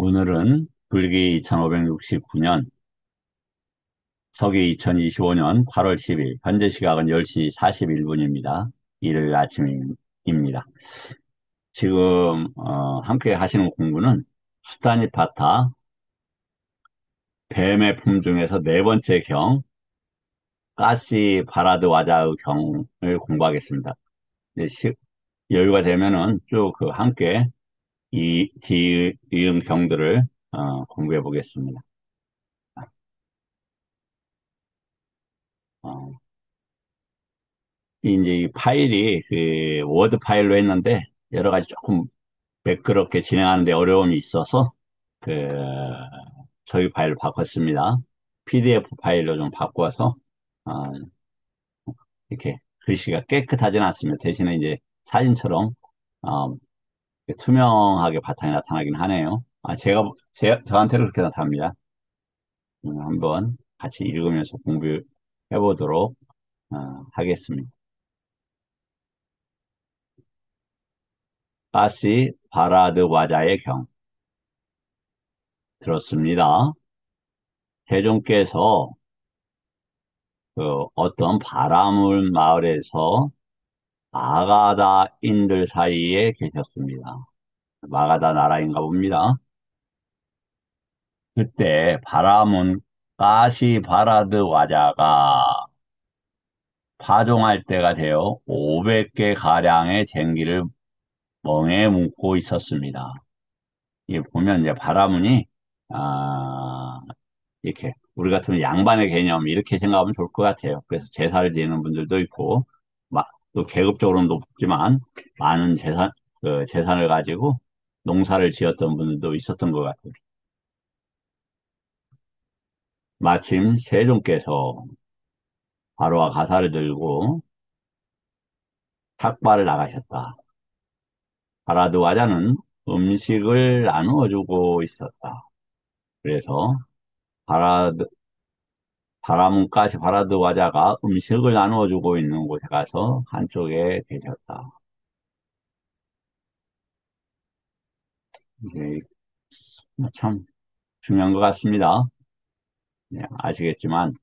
오늘은 불기 2569년, 서기 2025년 8월 10일, 현재 시각은 10시 41분입니다. 일요일 아침입니다. 지금 함께 하시는 공부는 수타니파타 뱀의 품 중에서 네 번째 경, 가시 바라드 와자의 경을 공부하겠습니다. 이제 여유가 되면은 쭉 그 함께 이 뒤이은 경들을 공부해 보겠습니다. 어, 이제 이 파일이 그 워드 파일로 했는데 여러 가지 조금 매끄럽게 진행하는데 어려움이 있어서 그 저희 파일을 바꿨습니다. PDF 파일로 좀 바꿔서 어, 이렇게 글씨가 깨끗하진 않습니다. 대신에 이제 사진처럼 어, 투명하게 바탕이 나타나긴 하네요. 저한테는 그렇게 나타납니다. 한번 같이 읽으면서 공부해 보도록 하겠습니다. 가시 바라드 와자의 경 들었습니다. 세종께서 그 어떤 바라물 마을에서 마가다인들 사이에 계셨습니다. 마가다 나라인가 봅니다. 그때 바람은 가시 바라드 와자가 파종할 때가 되어 500개 가량의 쟁기를 멍에 묶고 있었습니다. 이 보면 이제 바라문이 이렇게 우리 같으면 양반의 개념 이렇게 생각하면 좋을 것 같아요. 그래서 제사를 지내는 분들도 있고 또 계급적으로는 높지만 많은 재산을 가지고 농사를 지었던 분들도 있었던 것 같아요. 마침 세종께서 바로와 가사를 들고 탁발을 나가셨다. 바라드와자는 음식을 나누어 주고 있었다. 그래서 바라드 바라문까지 바라드와자가 음식을 나누어 주고 있는 곳에 가서 한쪽에 계셨다. 이게 참 중요한 것 같습니다. 네, 아시겠지만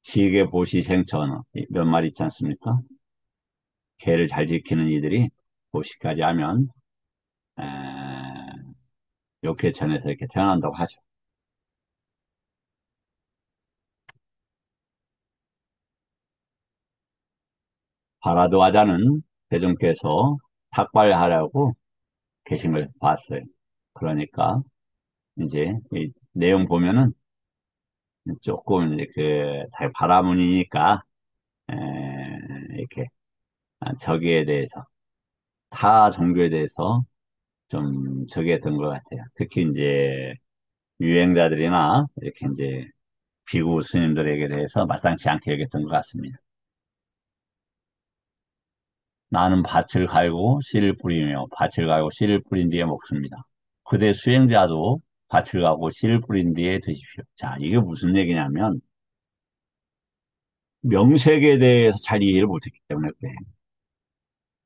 지게 보시 생천 몇 말 있지 않습니까? 개를 잘 지키는 이들이 보시까지 하면 에, 욕개천에서 이렇게 태어난다고 하죠. 바라드와자는 대중께서 탁발하려고 계신 걸 봤어요. 그러니까 이제 이 내용 보면은 조금 이제 그 바라문이니까 에, 이렇게 저기에 대해서 타 종교에 대해서 좀 저기 했던 것 같아요. 특히 이제 유행자들이나 이렇게 이제 비구 스님들에게 대해서 마땅치 않게 여겼던 것 같습니다. 나는 밭을 갈고 씨를 뿌리며 밭을 갈고 씨를 뿌린 뒤에 먹습니다. 그대 수행자도 밭을 가고 씨를 뿌린 뒤에 드십시오. 자, 이게 무슨 얘기냐면 명색에 대해서 잘 이해를 못했기 때문에 그래.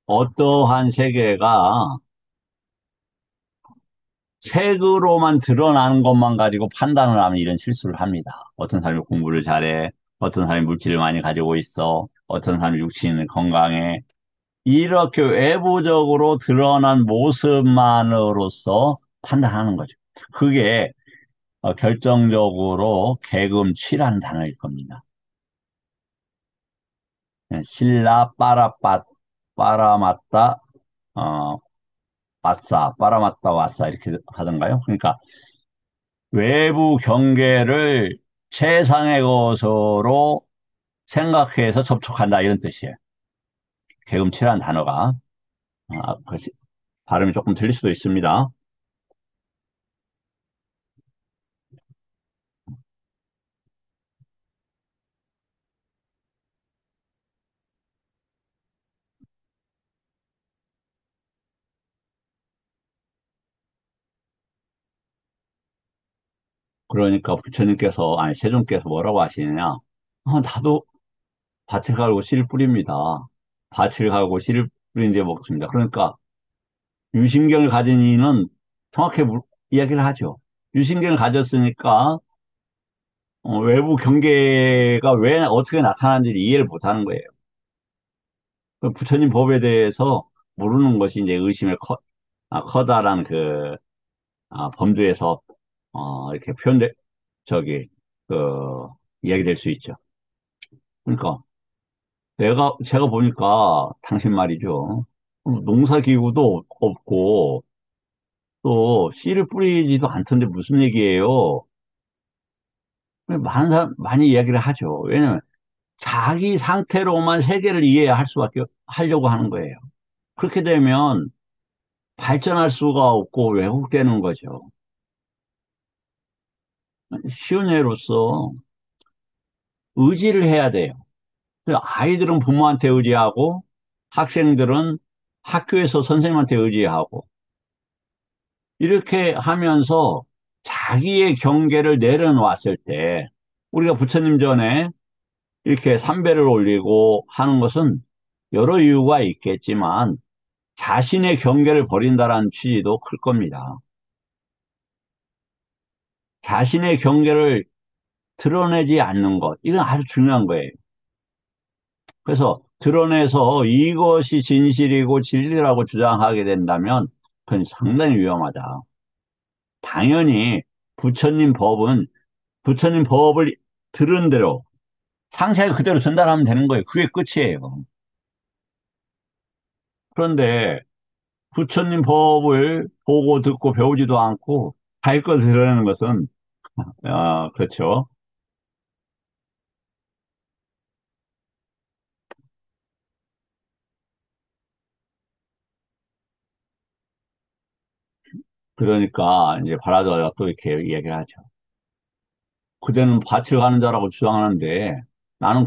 어떠한 세계가 색으로만 드러나는 것만 가지고 판단을 하면 이런 실수를 합니다. 어떤 사람이 공부를 잘해, 어떤 사람이 물질을 많이 가지고 있어, 어떤 사람이 육신이 건강해. 이렇게 외부적으로 드러난 모습만으로서 판단하는 거죠. 그게 결정적으로 개금치라는 단어일 겁니다. 신라 빠라맞다, 어, 왔사, 빠라맞다 왔사 이렇게 하던가요? 그러니까 외부 경계를 최상의 것으로 생각해서 접촉한다 이런 뜻이에요. 개음치라는 단어가 글쎄, 발음이 조금 틀릴 수도 있습니다. 그러니까 부처님께서 아니 세종께서 뭐라고 하시느냐? 나도 밭을 갈고 씨를 뿌립니다. 밭을 갈고 씨를 뿌린 뒤에 먹습니다. 그러니까 유신경을 가진 이는 정확히 이야기를 하죠. 유신경을 가졌으니까 외부 경계가 왜 어떻게 나타나는지 이해를 못하는 거예요. 그 부처님 법에 대해서 모르는 것이 이제 커다란 그 범주에서 이렇게 저기 그 이야기될 수 있죠. 그러니까 제가 보니까 당신 말이죠. 농사기구도 없고 또 씨를 뿌리지도 않던데 무슨 얘기예요? 많은 사람 많이 이야기를 하죠. 왜냐면 자기 상태로만 세계를 이해할 수밖에 하려고 하는 거예요. 그렇게 되면 발전할 수가 없고 왜곡되는 거죠. 쉬운 예로서 의지를 해야 돼요. 아이들은 부모한테 의지하고 학생들은 학교에서 선생님한테 의지하고 이렇게 하면서 자기의 경계를 내려놓았을 때 우리가 부처님 전에 이렇게 삼배를 올리고 하는 것은 여러 이유가 있겠지만 자신의 경계를 버린다는 취지도 클 겁니다. 자신의 경계를 드러내지 않는 것, 이건 아주 중요한 거예요. 그래서 드러내서 이것이 진실이고 진리라고 주장하게 된다면 그건 상당히 위험하다. 당연히 부처님 법은 부처님 법을 들은 대로 상세하게 그대로 전달하면 되는 거예요. 그게 끝이에요. 그런데 부처님 법을 보고 듣고 배우지도 않고 자기 걸 드러내는 것은 그렇죠. 그러니까 이제 바라자가 또 이렇게 얘기를 하죠. 그대는 밭을 가는 자라고 주장하는데 나는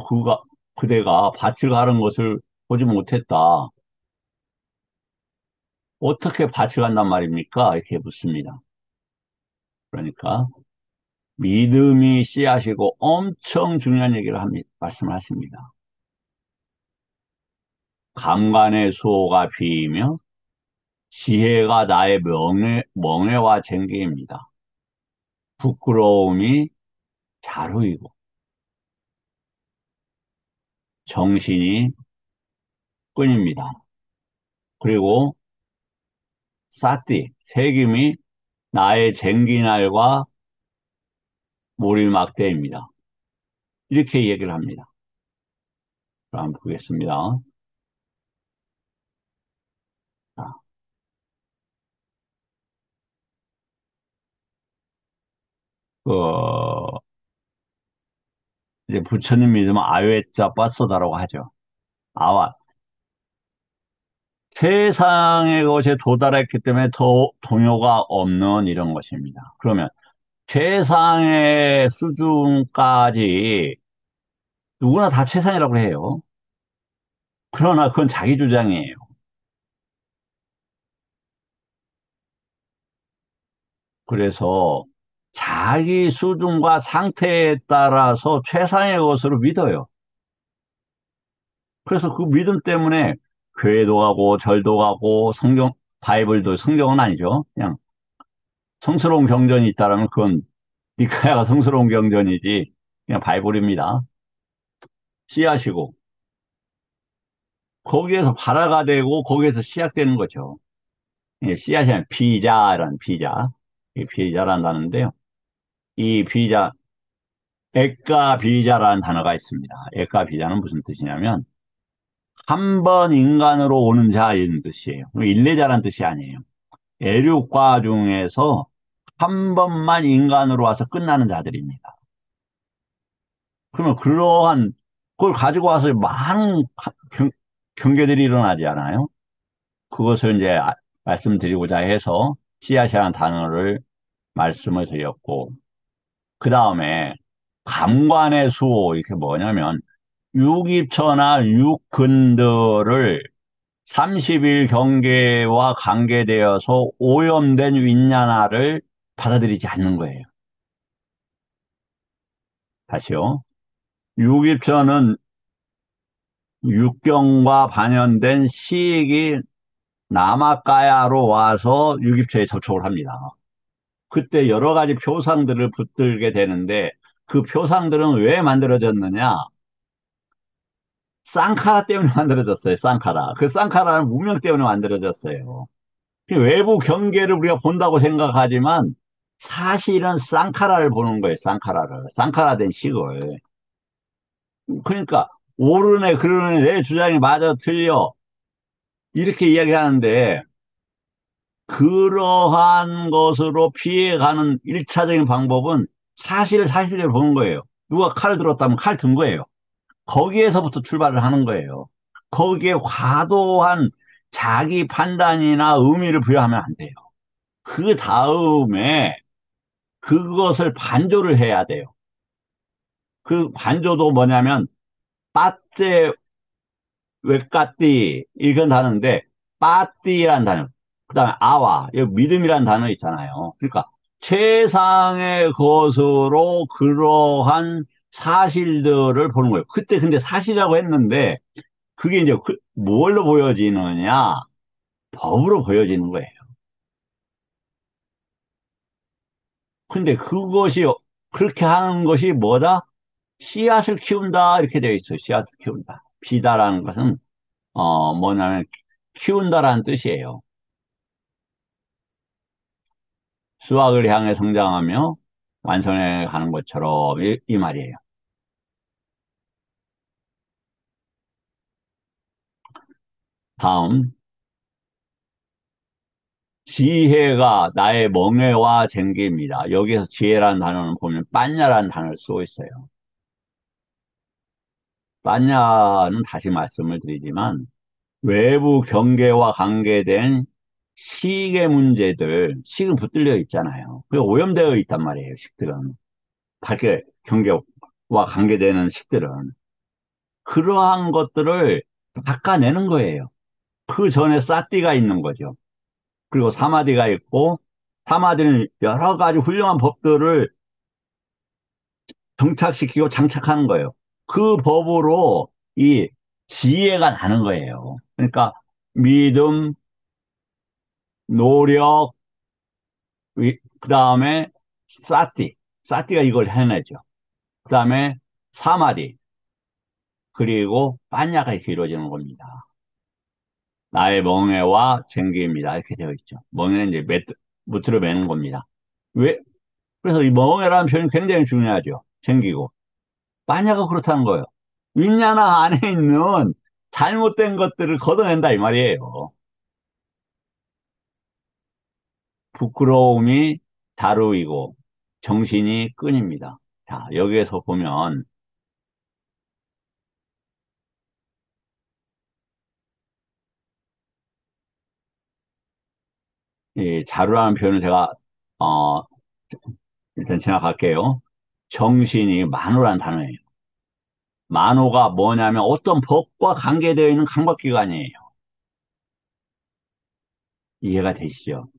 그대가 밭을 가는 것을 보지 못했다. 어떻게 밭을 간단 말입니까? 이렇게 묻습니다. 그러니까 믿음이 씨앗이고 엄청 중요한 얘기를 말씀을 하십니다. 감관의 수호가 비이며 지혜가 나의 멍에와 쟁기입니다. 부끄러움이 자루이고 정신이 끈입니다. 그리고 세김이 나의 쟁기날과 몰입막대입니다. 이렇게 얘기를 합니다. 그럼 한번 보겠습니다. 자, 그, 이제 부처님 믿으면 아외자 빠쏘다라고 하죠. 아와, 세상의 것에 도달했기 때문에 더 동요가 없는 이런 것입니다. 그러면 최상의 수준까지 누구나 다 최상이라고 해요. 그러나 그건 자기 주장이에요. 그래서 자기 수준과 상태에 따라서 최상의 것으로 믿어요. 그래서 그 믿음 때문에 교회도 가고 절도 가고 바이블도 성경은 아니죠. 그냥 성스러운 경전이 있다라면 그건 니카야가 성스러운 경전이지 그냥 바이블입니다. 씨앗이고 거기에서 발화가 되고 거기에서 시작되는 거죠. 예, 씨앗이 아니라 비자라는 비자. 이 비자란다는데요. 이 비자, 액가 비자라는 단어가 있습니다. 액가 비자는 무슨 뜻이냐면 한 번 인간으로 오는 자 이런 뜻이에요. 일례자란 뜻이 아니에요. 애륙과 중에서 한 번만 인간으로 와서 끝나는 자들입니다. 그러면 그걸 가지고 와서 많은 경계들이 일어나지 않아요? 그것을 이제 말씀드리고자 해서 씨앗이라는 단어를 말씀을 드렸고, 그 다음에 감관의 수호, 이게 뭐냐면, 육입처나 육근들을 30일 경계와 관계되어서 오염된 윈냐나를 받아들이지 않는 거예요. 다시요. 육입처는 육경과 반연된 시익이 남아까야로 와서 유깁초에 접촉을 합니다. 그때 여러 가지 표상들을 붙들게 되는데 그 표상들은 왜 만들어졌느냐? 쌍카라 때문에 만들어졌어요. 쌍카라. 그 쌍카라는 무명 때문에 만들어졌어요. 그 외부 경계를 우리가 본다고 생각하지만 사실은 쌍카라를 보는 거예요. 쌍카라를. 쌍카라 된 식을. 그러니까 옳으네 그러네 내 주장이 맞아 틀려 이렇게 이야기하는데 그러한 것으로 피해가는 일차적인 방법은 사실을 사실대로 보는 거예요. 누가 칼을 들었다면 칼 든 거예요. 거기에서부터 출발을 하는 거예요. 거기에 과도한 자기 판단이나 의미를 부여하면 안 돼요. 그 다음에 그것을 반조를 해야 돼요. 그 반조도 뭐냐면 빠째 외까띠 이건 단어인데 빠띠란 단어 그다음에 아와 이 믿음이란 단어 있잖아요. 그러니까 최상의 것으로 그러한 사실들을 보는 거예요. 그때 근데 사실이라고 했는데 그게 이제 뭘로 보여지느냐? 법으로 보여지는 거예요. 근데 그것이 그렇게 하는 것이 뭐다? 씨앗을 키운다 이렇게 되어 있어요. 씨앗을 키운다. 비다라는 것은 뭐냐면 키운다라는 뜻이에요. 수학을 향해 성장하며 완성해 가는 것처럼 이 말이에요. 다음 지혜가 나의 멍에와 쟁기입니다. 여기서 지혜라는 단어는 보면 빠냐라는 단어를 쓰고 있어요. 빠냐는 다시 말씀을 드리지만 외부 경계와 관계된 식의 문제들, 식은 붙들려 있잖아요. 그게 오염되어 있단 말이에요, 식들은. 밖에 경계와 관계되는 식들은. 그러한 것들을 닦아내는 거예요. 그 전에 사띠가 있는 거죠. 그리고 사마디가 있고, 사마디는 여러 가지 훌륭한 법들을 정착시키고 장착하는 거예요. 그 법으로 이 지혜가 나는 거예요. 그러니까 믿음, 노력, 그 다음에 사띠. 사띠가 이걸 해내죠. 그 다음에 사마디. 그리고 빠냐가 이렇게 이루어지는 겁니다. 나의 멍에와 쟁기입니다. 이렇게 되어 있죠. 멍에는 이제 무트를 매는 겁니다. 왜? 그래서 이 멍에라는 표현이 굉장히 중요하죠. 쟁기고. 빠냐가 그렇다는 거예요. 윗냐나 안에 있는 잘못된 것들을 걷어낸다 이 말이에요. 부끄러움이 다루이고 정신이 끈입니다. 자, 여기에서 보면 이 자루라는 표현을 제가 어, 일단 지나갈게요. 정신이 만호라는 단어예요. 만호가 뭐냐면 어떤 법과 관계되어 있는 강박기관이에요. 이해가 되시죠?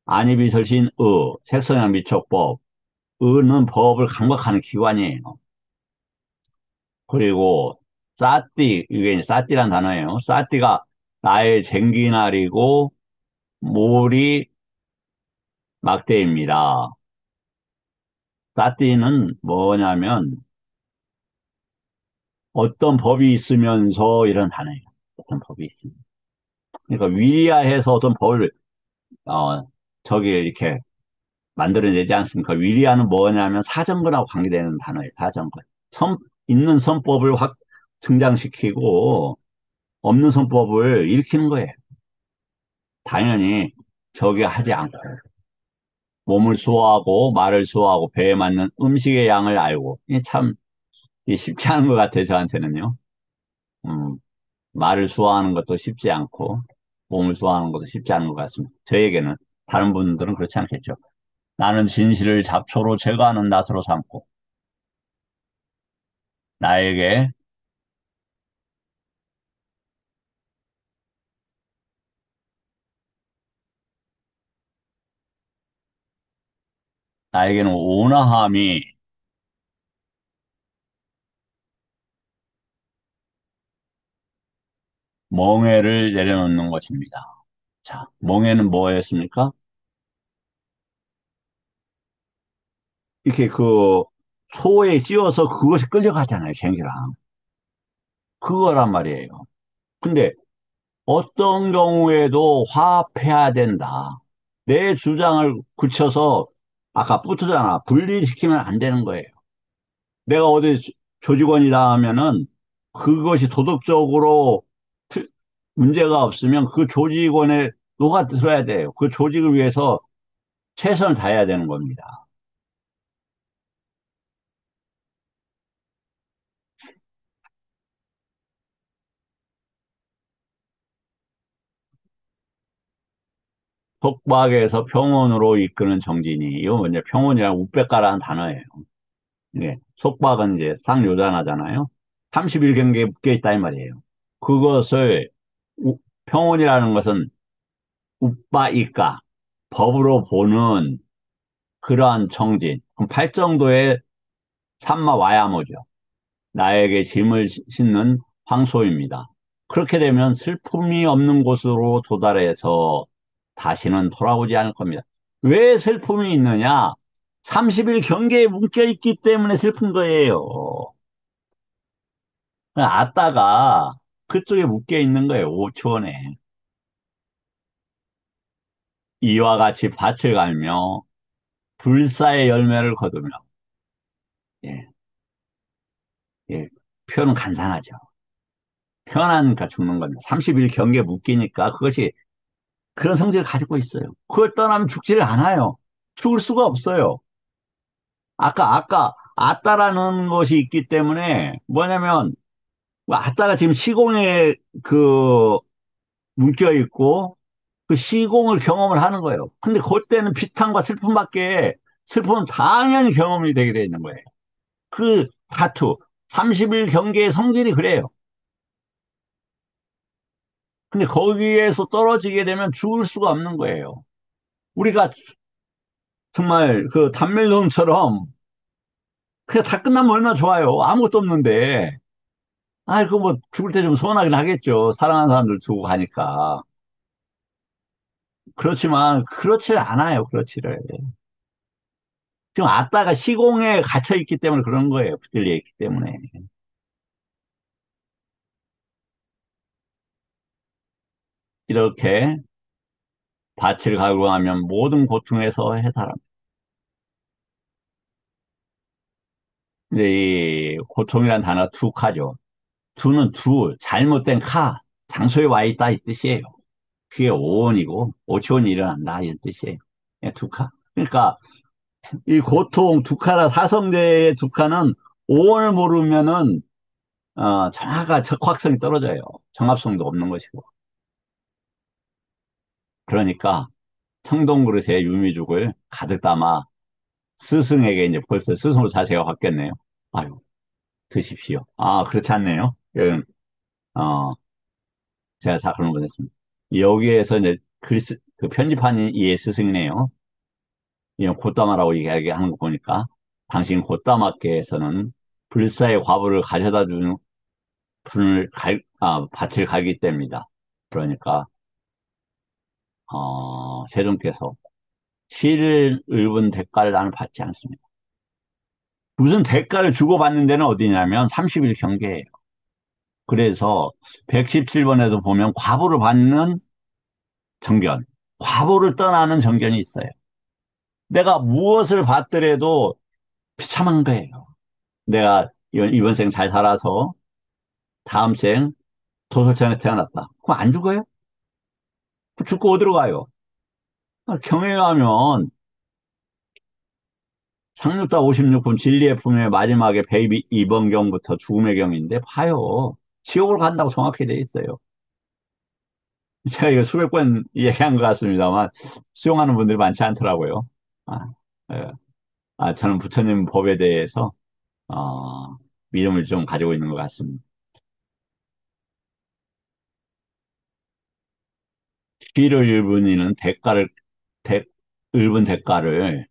안이비설신 색선양 미촉법, 의는 법을 강박하는 기관이에요. 그리고 사띠, 이게 이제 사띠란 단어예요. 사띠가 나의 쟁기날이고 몰이 막대입니다. 사띠는 뭐냐면 어떤 법이 있으면서 이런 단어예요. 어떤 법이 있습니다. 그러니까 위리아해서 어떤 법을 어 저기 이렇게 만들어내지 않습니까? 위리아는 뭐냐면 사정근하고 관계되는 단어예요. 사정근. 있는 선법을 확 등장시키고 없는 선법을 일으키는 거예요. 당연히 저기 하지 않고 몸을 수호하고 말을 수호하고 배에 맞는 음식의 양을 알고 이게 참 쉽지 않은 것 같아요. 저한테는요. 음, 말을 수호하는 것도 쉽지 않고 몸을 수호하는 것도 쉽지 않은 것 같습니다. 저에게는 다른 분들은 그렇지 않겠죠. 나는 진실을 잡초로 제거하는 낫으로 삼고 나에게 나에게는 온화함이 멍에를 내려놓는 것입니다. 자, 멍에는 뭐였습니까? 이렇게 그 소에 씌워서 그것이 끌려가잖아요, 쟁기랑. 그거란 말이에요. 근데 어떤 경우에도 화합해야 된다. 내 주장을 굳혀서 아까 붙었잖아. 분리시키면 안 되는 거예요. 내가 어디 조직원이다 하면은 그것이 도덕적으로 틀- 문제가 없으면 그 조직원에 녹아들어야 돼요. 그 조직을 위해서 최선을 다해야 되는 겁니다. 속박에서 평온으로 이끄는 정진이. 이거 뭐냐, 평온이랑 우백가라는 단어예요. 예. 속박은 이제 쌍요단하잖아요. 30일 경계에 묶여 있다 이 말이에요. 그것을 평온이라는 것은 우빠이까 법으로 보는 그러한 정진. 그럼 팔정도의 삼마 와야모죠. 나에게 짐을 싣는 황소입니다. 그렇게 되면 슬픔이 없는 곳으로 도달해서 다시는 돌아오지 않을 겁니다. 왜 슬픔이 있느냐? 30일 경계에 묶여 있기 때문에 슬픈 거예요. 아따가 그쪽에 묶여 있는 거예요. 5초원에. 이와 같이 밭을 갈며 불사의 열매를 거두며. 예, 예. 표현은 간단하죠. 태어나니까 죽는 겁니다. 30일 경계에 묶이니까 그것이 그런 성질을 가지고 있어요. 그걸 떠나면 죽지를 않아요. 죽을 수가 없어요. 아따라는 것이 있기 때문에 뭐냐면, 아따가 지금 시공에 그 묶여 있고, 그 시공을 경험을 하는 거예요. 근데 그때는 비탄과 슬픔밖에, 슬픔은 당연히 경험이 되게 돼 있는 거예요. 그 다투, 30일 경계의 성질이 그래요. 근데 거기에서 떨어지게 되면 죽을 수가 없는 거예요. 우리가 정말 그 단멜론처럼 그냥 다 끝나면 얼마나 좋아요. 아무것도 없는데. 아이, 그 뭐 죽을 때 좀 서운하긴 하겠죠. 사랑하는 사람들 두고 가니까. 그렇지만 그렇지 않아요. 그렇지를. 지금 아따가 시공에 갇혀 있기 때문에 그런 거예요. 붙들려 있기 때문에. 이렇게 밭을 갈고 나면 모든 고통에서 해탈합니다. 이제 이 고통이란 단어가 두카죠. 두는 잘못된 장소에 와 있다 이 뜻이에요. 그게 오온이고 오치온이 일어난다 이런 뜻이에요. 예, 두카. 그러니까 이 고통 두카라 사성제의 두카는 오온을 모르면은 정화가 적확성이 떨어져요. 정합성도 없는 것이고. 그러니까 청동 그릇에 유미죽을 가득 담아 스승에게 이제 벌써 스승으로 자세가 바뀌었네요. 아유, 드십시오. 아, 그렇지 않네요. 어, 제가 작품을 보냈습니다. 여기에서 이제 그 편집한 이의 스승이네요. 이런 곶담아라고 이야기하는 거 보니까 당신 곶담아께서는 불사의 과부를 가져다 주는 밭을 갈기 때입니다. 그러니까 세종께서 시를 읊은 대가를 나는 받지 않습니다. 무슨 대가를 주고받는 데는 어디냐면 30일 경계예요. 그래서 117번에도 보면 과보를 받는 정견, 과보를 떠나는 정견이 있어요. 내가 무엇을 받더라도 비참한 거예요. 내가 이번 생 잘 살아서 다음 생 도솔천에 태어났다. 그럼 안 죽어요? 죽고 어디로 가요? 경외하면 상륙다 56분 진리의 품의 마지막에 베이비 2번 경부터 죽음의 경인데 봐요. 지옥을 간다고 정확히 돼 있어요. 제가 이거 수백 번 얘기한 것 같습니다만 수용하는 분들이 많지 않더라고요. 아, 예. 저는 부처님 법에 대해서 믿음을 좀 가지고 있는 것 같습니다. 시를 읽은 이는 대, 읽은 대가를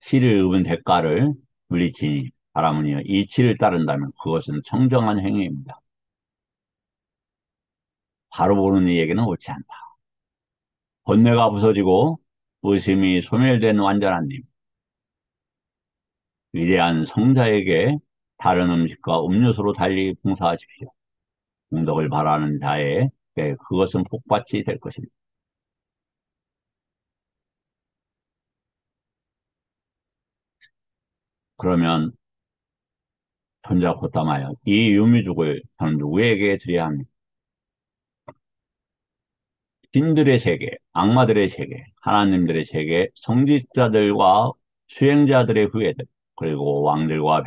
시를 읽은 대가를 물리치니 바라무니여 이치를 따른다면 그것은 청정한 행위입니다. 바로 보는 이 얘기는 옳지 않다. 본뇌가 부서지고 의심이 소멸된 완전한 님, 위대한 성자에게 다른 음식과 음료수로 달리 봉사하십시오. 공덕을 바라는 자에게 그것은 복받이 될 것입니다. 그러면 손자 곧담아요. 이 유미죽을 저는 누구에게 드려야 합니까? 신들의 세계, 악마들의 세계, 하나님들의 세계, 성직자들과 수행자들의 후예들, 그리고 왕들과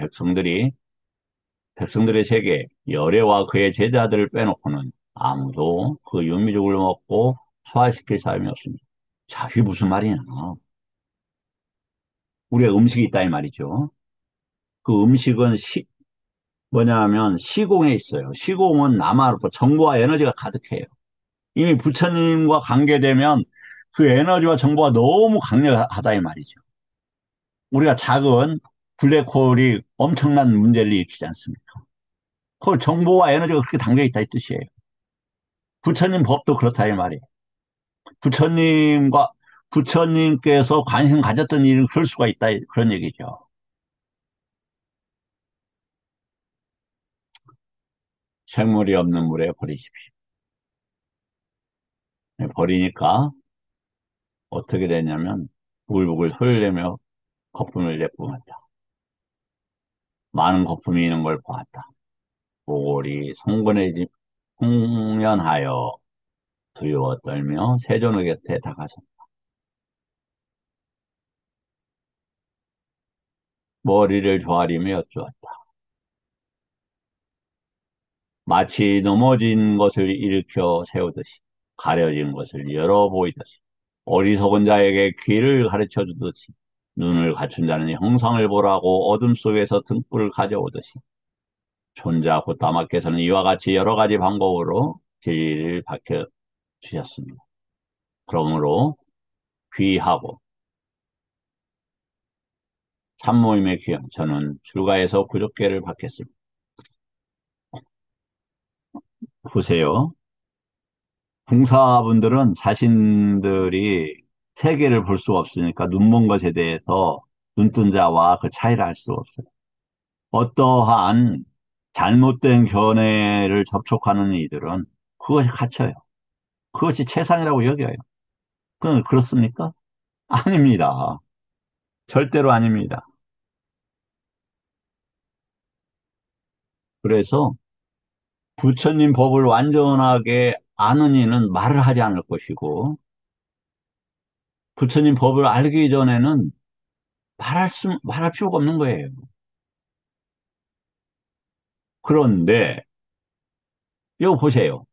백성들의 세계, 열애와 그의 제자들을 빼놓고는 아무도 그 유미죽을 먹고 소화시킬 사람이 없습니다. 자, 이게 무슨 말이냐? 우리가 음식이 있다 이 말이죠. 그 음식은 뭐냐 하면 시공에 있어요. 시공은 남아놓고 정보와 에너지가 가득해요. 이미 부처님과 관계되면 그 에너지와 정보가 너무 강력하다 이 말이죠. 우리가 작은 블랙홀이 엄청난 문제를 일으키지 않습니까? 그 정보와 에너지가 그렇게 담겨 있다 이 뜻이에요. 부처님 법도 그렇다 이 말이에요. 부처님과 부처님께서 관심 가졌던 일은 그럴 수가 있다 그런 얘기죠. 생물이 없는 물에 버리십시오. 버리니까 어떻게 되냐면 부글부글 소리를 내며 거품을 내뿜었다. 많은 거품이 있는 걸 보았다. 보골이 송연하여 두려워 떨며 세존의 곁에 다가섰다. 머리를 조아리며 여쭈었다. 마치 넘어진 것을 일으켜 세우듯이 가려진 것을 열어 보이듯이 어리석은 자에게 귀를 가르쳐 주듯이 눈을 갖춘 자는 형상을 보라고 어둠 속에서 등불을 가져오듯이 손자 곧다마께서는 이와 같이 여러 가지 방법으로 진리를 밝혀 주셨습니다. 그러므로 귀하고 참모임의 귀함 저는 출가해서 구족계를 받겠습니다. 보세요. 봉사분들은 자신들이 세계를 볼 수 없으니까 눈먼 것에 대해서 눈뜬 자와 그 차이를 알 수 없어요. 어떠한 잘못된 견해를 접촉하는 이들은 그것이 갇혀요. 그것이 최상이라고 여겨요. 그건 그렇습니까? 아닙니다. 절대로 아닙니다. 그래서 부처님 법을 완전하게 아는 이는 말을 하지 않을 것이고, 부처님 법을 알기 전에는 말할 필요가 없는 거예요. 그런데, 이거 보세요.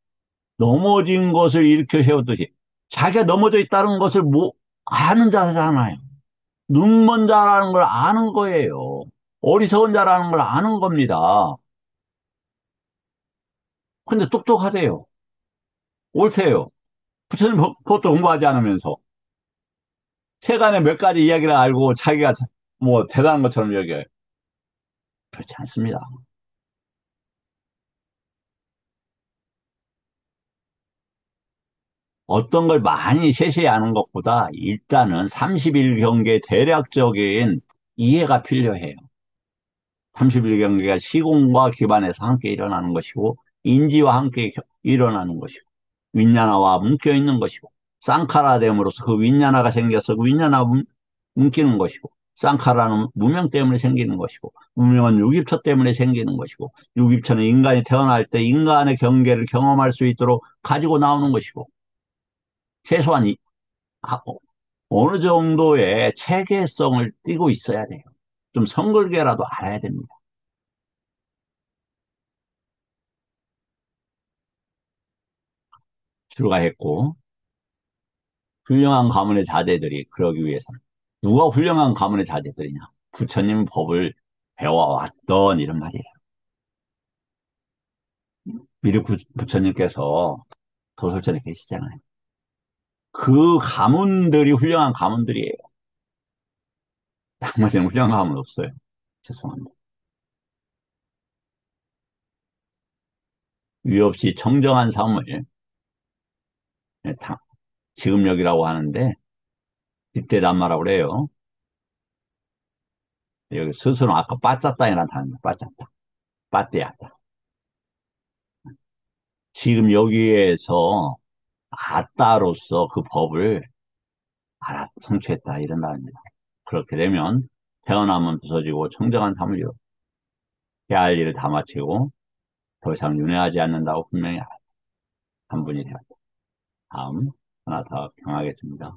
넘어진 것을 일으켜 세웠듯이, 자기가 넘어져 있다는 것을 아는 자잖아요. 눈먼 자라는 걸 아는 거예요. 어리석은 자라는 걸 아는 겁니다. 근데 똑똑하대요. 옳대요. 부처님 법도 공부하지 않으면서. 세간의 몇 가지 이야기를 알고 자기가 뭐 대단한 것처럼 여겨요. 그렇지 않습니다. 어떤 걸 많이 세세히 아는 것보다 일단은 30일 경계 대략적인 이해가 필요해요. 30일 경계가 시공과 기반에서 함께 일어나는 것이고 인지와 함께 일어나는 것이고 윈냐나와 묶여 있는 것이고 쌍카라됨으로써 그 윈냐나가 생겨서 그 윈냐나 묶이는 것이고 쌍카라는 무명 때문에 생기는 것이고 무명은 유깁처 때문에 생기는 것이고 유깁처는 인간이 태어날 때 인간의 경계를 경험할 수 있도록 가지고 나오는 것이고 최소한 아, 어느 정도의 체계성을 띠고 있어야 돼요. 좀 성글계라도 알아야 됩니다. 출가했고 훌륭한 가문의 자제들이 그러기 위해서는 누가 훌륭한 가문의 자제들이냐? 부처님 법을 배워왔던 이런 말이에요. 미륵 부처님께서 도솔천에 계시잖아요. 그 가문들이 훌륭한 가문들이에요. 나머지는 훌륭한 가문 없어요. 죄송합니다. 위 없이 청정한 삶을 예, 지급력이라고 하는데 뒷대단마라고 그래요. 여기 스스로 아까 빠졌다이라는 단어, 빠졌다, 빠떼었다. 지금 여기에서 아따로서 그 법을 알아 성취했다 이런 말입니다. 그렇게 되면 태어나면 부서지고 청정한 삶을 해야 할 일을 다 마치고 더 이상 윤회하지 않는다고 분명히 한 분이 되었다. 다음 하나 더 경하겠습니다.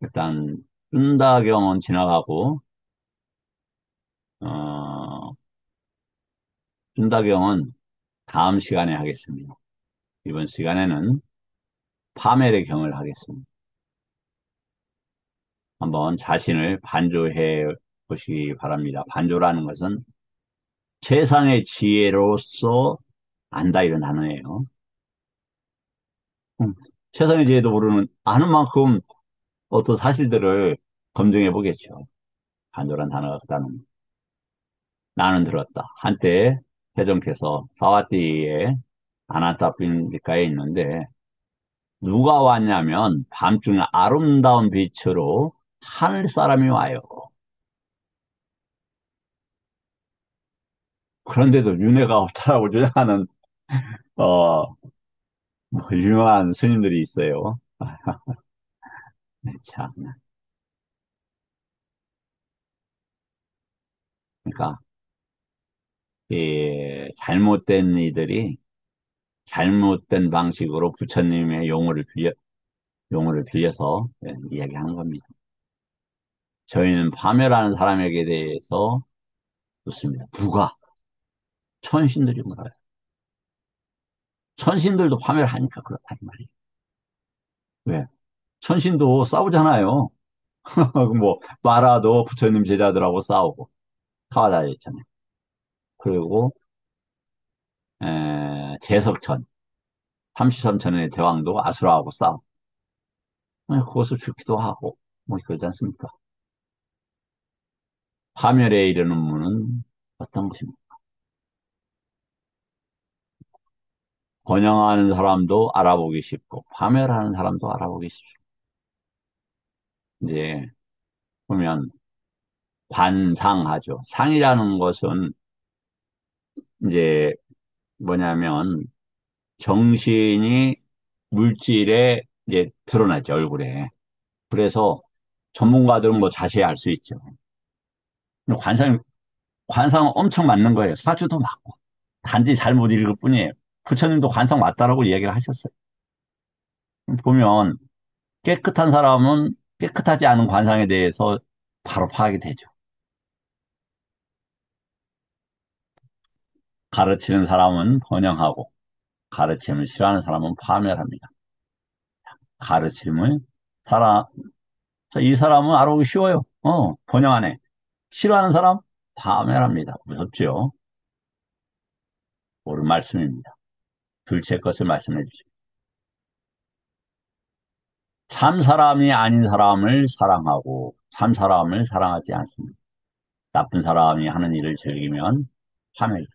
일단 준다경은 지나가고 어, 준다경은 다음 시간에 하겠습니다. 이번 시간에는 파멸의 경을 하겠습니다. 한번 자신을 반조해 보시기 바랍니다. 반조라는 것은 최상의 지혜로서 안다 이런 단어예요. 음, 최상의 지혜도 모르는 아는 만큼 어떤 사실들을 검증해 보겠죠. 반조란 단어가 그다는 나는 들었다. 한때 태종께서 사와띠에 아나타핀가에 있는데 누가 왔냐면 밤중에 아름다운 빛으로 하늘 사람이 와요. 그런데도 윤회가 없다라고 주장하는 어, 뭐 유명한 스님들이 있어요. 네, 참. 그러니까 이 잘못된 이들이 잘못된 방식으로 부처님의 용어를 빌려서 이야기하는 겁니다. 저희는 파멸하는 사람에게 대해서 묻습니다. 누가? 천신들이 물어요. 천신들도 파멸하니까 그렇단 말이에요. 왜? 천신도 싸우잖아요. 뭐 마라도 부처님 제자들하고 싸우고 타와다녔잖아요. 그리고 제석천, 삼시선천의 대왕도 아수라하고 싸우고 그것을 죽기도 하고 뭐 그러지 않습니까? 파멸에 이르는 문은 어떤 것입니까? 번영하는 사람도 알아보기 쉽고 파멸하는 사람도 알아보기 쉽고 이제 보면 관상하죠. 상이라는 것은 이제 뭐냐면 정신이 물질에 이제 드러나죠, 얼굴에. 그래서 전문가들은 뭐 자세히 알 수 있죠. 관상, 관상은 엄청 맞는 거예요. 사주도 맞고. 단지 잘못 읽을 뿐이에요. 부처님도 관상 맞다라고 이야기를 하셨어요. 보면 깨끗한 사람은 깨끗하지 않은 관상에 대해서 바로 파악이 되죠. 가르치는 사람은 번영하고 가르침을 싫어하는 사람은 파멸합니다. 가르침을 사람, 이 사람은 알아보기 쉬워요. 번영하네. 싫어하는 사람 파멸합니다. 무섭죠? 옳은 말씀입니다. 둘째 것을 말씀해 주시죠. 참 사람이 아닌 사람을 사랑하고 참 사람을 사랑하지 않습니다. 나쁜 사람이 하는 일을 즐기면 파멸.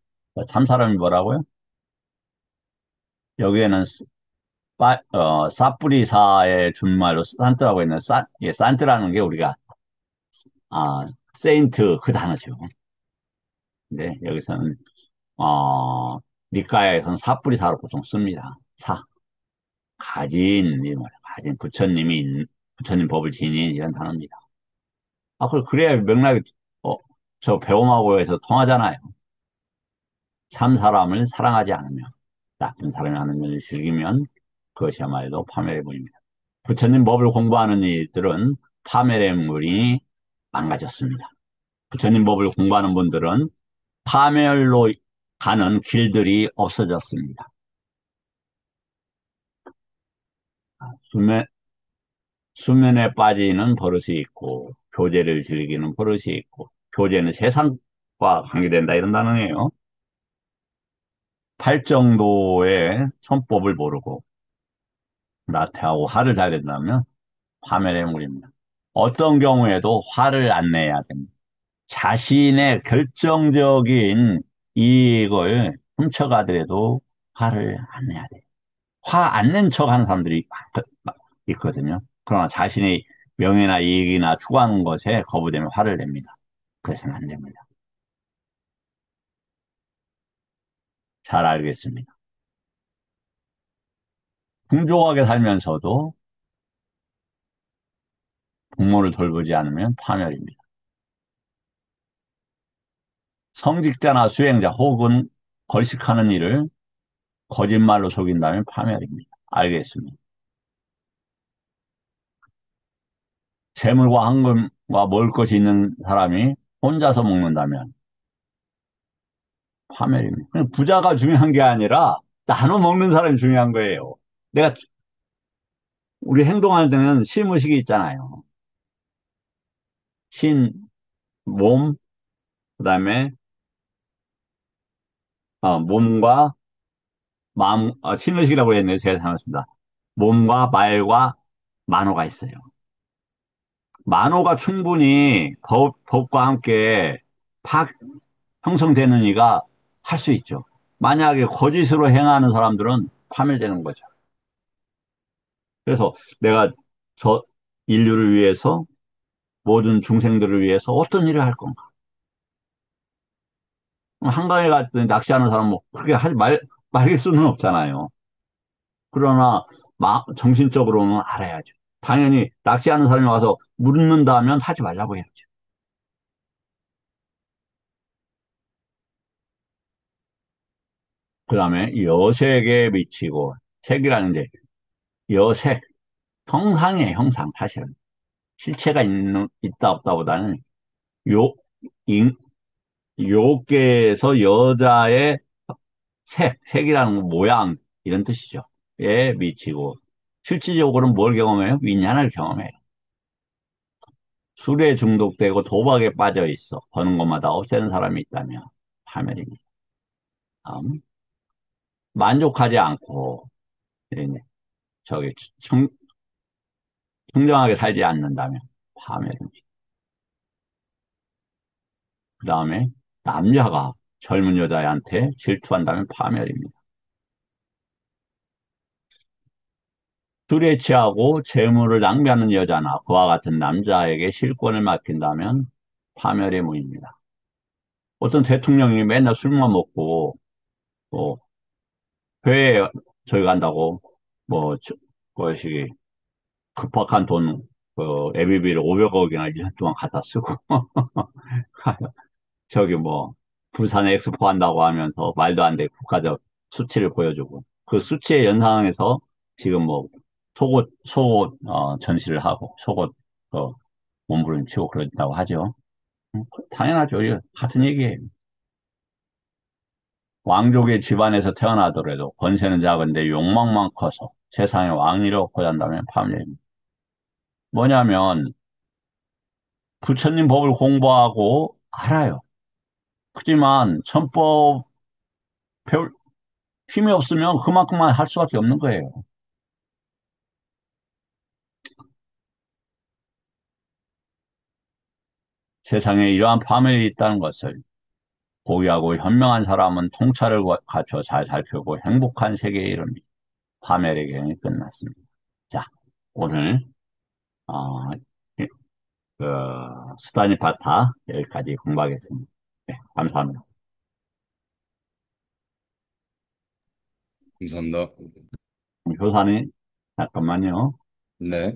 참 사람이 뭐라고요? 여기에는 사뿌리사의 준말로 산트라고 있는 산트라는 게 우리가 세인트 그 단어죠. 근데 여기서는 니까야에서는 사뿌리사로 보통 씁니다. 가진 이 말이야. 가진 부처님 법을 지닌 이런 단어입니다. 그래야 맥락이 어, 저 배움하고 해서 통하잖아요. 참 사람을 사랑하지 않으며 나쁜 사람이 하는 일을 즐기면 그것이야말로 파멸해 보입니다. 부처님 법을 공부하는 이들은 파멸의 물이 망가졌습니다. 부처님 법을 공부하는 분들은 파멸로 가는 길들이 없어졌습니다. 수면, 수면에 빠지는 버릇이 있고, 교제를 즐기는 버릇이 있고, 교제는 세상과 관계된다 이런 단어예요. 팔정도의 선법을 모르고 나태하고 화를 잘 낸다면 파멸의 물입니다. 어떤 경우에도 화를 안 내야 됩니다. 자신의 결정적인 이익을 훔쳐가더라도 화를 안 내야 돼요. 화 안 낸 척 하는 사람들이 있거든요. 그러나 자신의 명예나 이익이나 추구하는 것에 거부되면 화를 냅니다. 그래서는 안 됩니다. 잘 알겠습니다. 풍족하게 살면서도 부모를 돌보지 않으면 파멸입니다. 성직자나 수행자 혹은 걸식하는 일을 거짓말로 속인다면 파멸입니다. 알겠습니다. 재물과 황금과 먹을 것이 있는 사람이 혼자서 먹는다면 파멸입니다. 부자가 중요한 게 아니라 나눠 먹는 사람이 중요한 거예요. 내가 우리 행동할 때는 신의식이 있잖아요. 신, 몸, 그다음에 몸과 마음, 신의식이라고 했네요. 제가 잘못했습니다. 몸과 말과 만호가 있어요. 만호가 충분히 법과 함께 파, 형성되는 이가 할 수 있죠. 만약에 거짓으로 행하는 사람들은 파멸되는 거죠. 그래서 내가 저 인류를 위해서 모든 중생들을 위해서 어떤 일을 할 건가? 한강에 갔더니 낚시하는 사람 뭐 그렇게 하지 말릴 수는 없잖아요. 그러나 정신적으로는 알아야죠. 당연히 낚시하는 사람이 와서 묻는다면 하지 말라고 해야죠. 그 다음에 여색에 미치고 색이라는 게 여색, 형상이에요, 형상, 사실은. 실체가 있다, 없다보다는 요, 인, 요께에서 여자의 색이라는 모양, 이런 뜻이죠. 에 미치고. 실질적으로는 뭘 경험해요? 위ඥ안을 경험해요. 술에 중독되고 도박에 빠져 있어. 버는 것마다 없애는 사람이 있다면 파멸입니다. 다음, 만족하지 않고, 이제 저기, 청정하게 살지 않는다면 파멸입니다. 그 다음에 남자가 젊은 여자애한테 질투한다면 파멸입니다. 술에 취하고 재물을 낭비하는 여자나 그와 같은 남자에게 실권을 맡긴다면 파멸의 무입니다. 어떤 대통령이 맨날 술만 먹고 뭐 회에 저기 간다고 뭐 그것이 급박한 돈 애비비를 500억이나 1년 동안 갖다 쓰고 저기 뭐 부산에 엑스포 한다고 하면서 말도 안 되게 국가적 수치를 보여주고 그 수치의 연상에서 지금 뭐 속옷 전시를 하고 속옷 몸부림치고 그런다고 하죠. 당연하죠. 이거 같은 얘기예요. 왕족의 집안에서 태어나더라도 권세는 작은데 욕망만 커서 세상에 왕이라고 포장한다면 파멸입니다. 뭐냐면 부처님 법을 공부하고 알아요. 하지만 천법 배울 힘이 없으면 그만큼만 할 수밖에 없는 거예요. 세상에 이러한 파멸이 있다는 것을 고귀하고 현명한 사람은 통찰을 갖춰 잘 살펴고 행복한 세계에 이릅니다. 파멸의 경이 끝났습니다. 자, 오늘 어, 이- 그 수다니 파타 여기까지 공부하겠습니다. 네, 감사합니다. 감사합니다. 효사님 잠깐만요. 네.